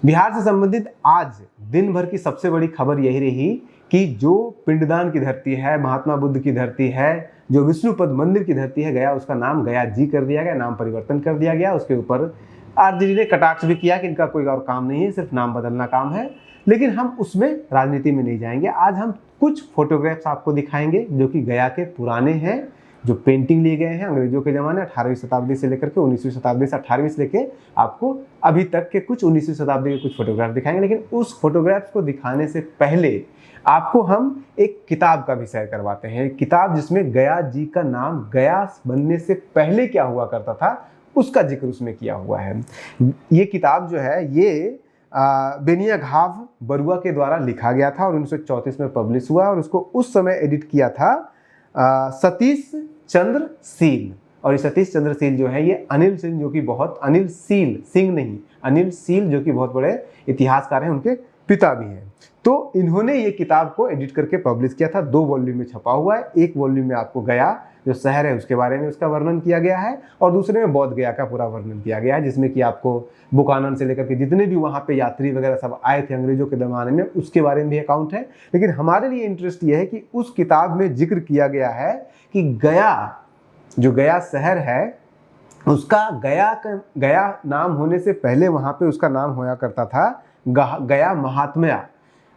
बिहार से संबंधित आज दिन भर की सबसे बड़ी खबर यही रही कि जो पिंडदान की धरती है, महात्मा बुद्ध की धरती है, जो विष्णुपद मंदिर की धरती है गया, उसका नाम गया जी कर दिया गया, नाम परिवर्तन कर दिया गया। उसके ऊपर आरजेडी ने कटाक्ष भी किया कि इनका कोई और काम नहीं है, सिर्फ नाम बदलना काम है। लेकिन हम उसमें राजनीति में नहीं जाएंगे। आज हम कुछ फोटोग्राफ्स आपको दिखाएंगे जो कि गया के पुराने हैं, जो पेंटिंग लिए गए हैं अंग्रेजों के ज़माने 18वीं शताब्दी से लेकर के 19वीं शताब्दी से 18वीं से लेकर आपको अभी तक के कुछ 19वीं शताब्दी के कुछ फोटोग्राफ दिखाएंगे। लेकिन उस फोटोग्राफ्स को दिखाने से पहले आपको हम एक किताब का विषय करवाते हैं। एक किताब जिसमें गया जी का नाम गया बनने से पहले क्या हुआ करता था उसका जिक्र उसमें किया हुआ है। ये किताब जो है ये बेनिया घाव बरुआ के द्वारा लिखा गया था और 1934 में पब्लिश हुआ और उसको उस समय एडिट किया था सतीश चंद्र सील। और ये सतीश चंद्र सील जो है ये अनिल सिंह जो कि बहुत अनिल सील सिंह नहीं अनिल सील जो कि बहुत बड़े इतिहासकार हैं, उनके पिता भी हैं। तो इन्होंने ये किताब को एडिट करके पब्लिश किया था। 2 वॉल्यूम में छपा हुआ है। एक वॉल्यूम में आपको गया जो शहर है उसके बारे में उसका वर्णन किया गया है और दूसरे में बौद्ध गया का पूरा वर्णन किया गया है, जिसमें कि आपको बुकानन से लेकर के जितने भी वहाँ पे यात्री वगैरह सब आए थे अंग्रेजों के ज़माने में उसके बारे में भी अकाउंट है। लेकिन हमारे लिए इंटरेस्ट ये है कि उस किताब में जिक्र किया गया है कि गया जो गया शहर है उसका गया नाम होने से पहले वहाँ पे उसका नाम होया करता था गया महात्म्या।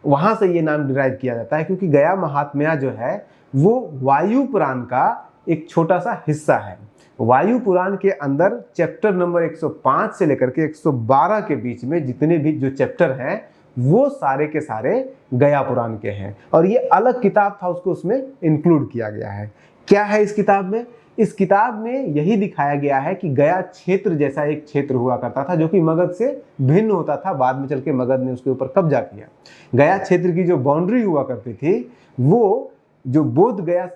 वहाँ से ये नाम डिराइव किया जाता है क्योंकि गया महात्म्या जो है वो वायु पुराण का एक छोटा सा हिस्सा है। वायु पुराण के अंदर चैप्टर नंबर 105 से लेकर के 112 के बीच में जितने भी जो चैप्टर हैं वो सारे के सारे गया पुराण के हैं और ये अलग किताब था उसको उसमें इंक्लूड किया गया है। क्या है इस किताब में? इस किताब में यही दिखाया गया है कि गया क्षेत्र जैसा एक क्षेत्र हुआ करता था जो कि मगध से भिन्न होता था। बाद में चल के मगध ने उसके ऊपर कब्जा किया। गया क्षेत्र की जो बाउंड्री हुआ करती थी वो जो बोध गया,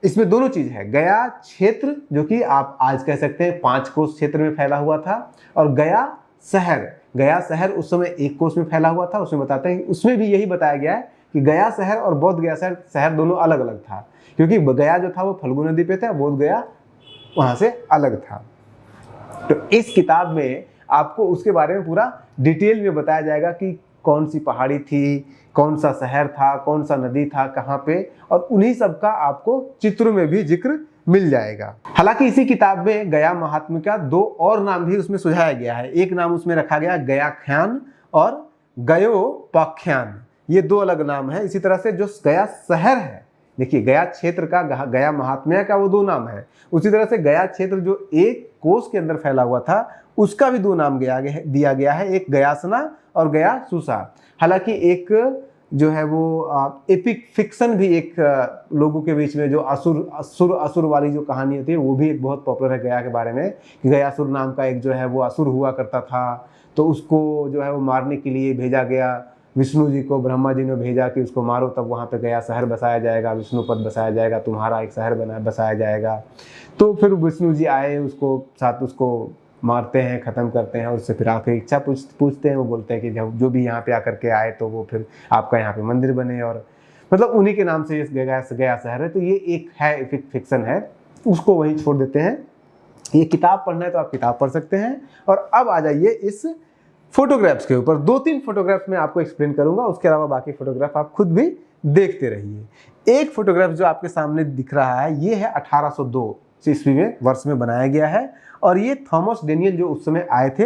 इसमें दोनों चीज है। गया क्षेत्र जो कि आप आज कह सकते हैं 5 कोस क्षेत्र में फैला हुआ था और गया शहर उस समय 1 कोस में फैला हुआ था। उसमें बताते हैं कि उसमें भी यही बताया गया है कि गया शहर और बोध गया शहर दोनों अलग अलग था क्योंकि गया जो था वो फल्गु नदी पे था, बोध गया वहां से अलग था। तो इस किताब में आपको उसके बारे में पूरा डिटेल में बताया जाएगा कि कौन सी पहाड़ी थी, कौन सा शहर था, कौन सा नदी था, कहाँ पे, और उन्हीं सब का आपको चित्रों में भी जिक्र मिल जाएगा। हालांकि इसी किताब में गया महात्म्य का 2 और नाम भी उसमें सुझाया गया है। एक नाम उसमें रखा गया गयाख्यान और गयोपाख्यान, ये 2 अलग नाम है। इसी तरह से जो गया शहर है, देखिए गया क्षेत्र का गया महात्म्य का वो 2 नाम है। उसी तरह से गया क्षेत्र जो 1 कोस के अंदर फैला हुआ था उसका भी 2 नाम दिया गया है, एक गयासना और गया सुसा। हालांकि एक जो है वो एपिक फिक्शन भी एक लोगों के बीच में जो असुर वाली जो कहानी होती है वो भी एक बहुत पॉपुलर है गया के बारे में कि गयासुर नाम का एक जो है वो असुर हुआ करता था। तो उसको जो है वो मारने के लिए भेजा गया, विष्णु जी को ब्रह्मा जी ने भेजा कि उसको मारो तब वहाँ पे गया शहर बसाया जाएगा, विष्णुपद बसाया जाएगा, तुम्हारा एक शहर बसाया जाएगा। तो फिर विष्णु जी आए, उसको मारते हैं, ख़त्म करते हैं और उससे फिर आके इच्छा पूछते हैं। वो बोलते हैं कि जब जो भी यहाँ पे आकर के आए तो वो फिर आपका यहाँ पे मंदिर बने और मतलब उन्हीं के नाम से ये गया शहर है। तो ये एक है फिक्शन है, उसको वहीं छोड़ देते हैं। ये किताब पढ़ना है तो आप किताब पढ़ सकते हैं। और अब आ जाइए इस फोटोग्राफ्स के ऊपर। 2-3 फोटोग्राफ्स मैं आपको एक्सप्लेन करूंगा, उसके अलावा बाकी फोटोग्राफ आप खुद भी देखते रहिए। एक फोटोग्राफ जो आपके सामने दिख रहा है ये है 1802 ईस्वी में वर्ष में बनाया गया है और ये थॉमस डेनियल जो उस समय आए थे,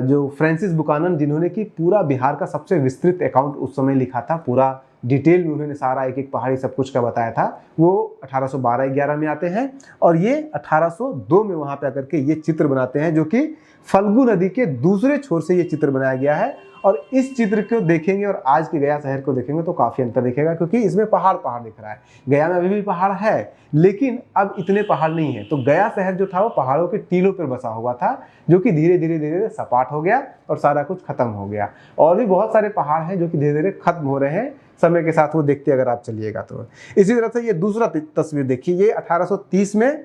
जो फ्रांसिस बुकानन जिन्होंने कि पूरा बिहार का सबसे विस्तृत अकाउंट उस समय लिखा था, पूरा डिटेल में उन्होंने सारा एक पहाड़ी सब कुछ का बताया था, वो 1812-11 में आते हैं और ये 1802 में वहाँ पे आकर के ये चित्र बनाते हैं जो कि फल्गु नदी के दूसरे छोर से ये चित्र बनाया गया है। और इस चित्र को देखेंगे और आज के गया शहर को देखेंगे तो काफ़ी अंतर दिखेगा क्योंकि इसमें पहाड़ दिख रहा है। गया में अभी भी पहाड़ है लेकिन अब इतने पहाड़ नहीं है। तो गया शहर जो था वो पहाड़ों के टीलों पर बसा हुआ था जो कि धीरे धीरे सपाट हो गया और सारा कुछ खत्म हो गया। और भी बहुत सारे पहाड़ हैं जो कि धीरे धीरे खत्म हो रहे हैं समय के साथ, वो देखते अगर आप चलिएगा तो। इसी तरह से ये दूसरा तस्वीर देखिए, ये 1830 में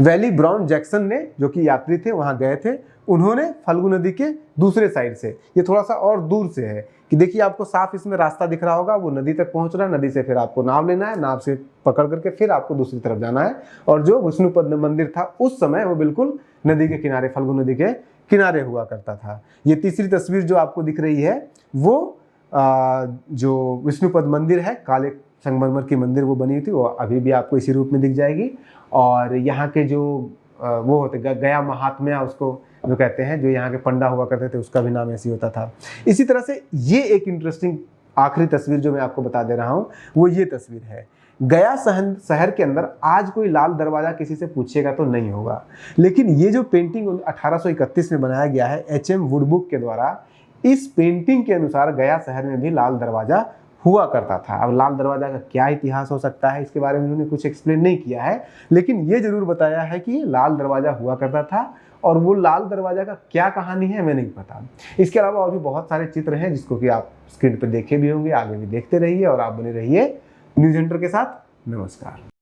वैली ब्राउन जैक्सन ने जो कि यात्री थे वहां गए थे, उन्होंने फल्गु नदी के दूसरे साइड से, ये थोड़ा सा और दूर से है कि देखिए आपको साफ इसमें रास्ता दिख रहा होगा, वो नदी तक पहुंच रहा है, नदी से फिर आपको नाव लेना है, नाव से पकड़ करके फिर आपको दूसरी तरफ जाना है। और जो विष्णुपद मंदिर था उस समय वो बिल्कुल नदी के किनारे, फल्गु नदी के किनारे हुआ करता था। ये तीसरी तस्वीर जो आपको दिख रही है वो जो विष्णुपद मंदिर है, काले संगमरमर की मंदिर वो बनी थी, वो अभी भी आपको इसी रूप में दिख जाएगी। और यहाँ के जो वो होते गया महात्म्या उसको जो कहते हैं, जो यहाँ के पंडा हुआ करते थे, उसका भी नाम ऐसी होता था। इसी तरह से ये एक इंटरेस्टिंग आखिरी तस्वीर जो मैं आपको बता दे रहा हूँ वो ये तस्वीर है। गया शहर के अंदर आज कोई लाल दरवाजा किसी से पूछेगा तो नहीं होगा, लेकिन ये जो पेंटिंग 1831 में बनाया गया है एच.एम. वुडबुक के द्वारा, इस पेंटिंग के अनुसार गया शहर में भी लाल दरवाजा हुआ करता था। अब लाल दरवाजा का क्या इतिहास हो सकता है इसके बारे में उन्होंने कुछ एक्सप्लेन नहीं किया है, लेकिन ये जरूर बताया है कि लाल दरवाजा हुआ करता था। और वो लाल दरवाजा का क्या कहानी है हमें नहीं पता। इसके अलावा और भी बहुत सारे चित्र हैं जिसको कि आप स्क्रीन पर देखे भी होंगे, आगे भी देखते रहिए और आप बने रहिए न्यूज़ हंटर के साथ। नमस्कार।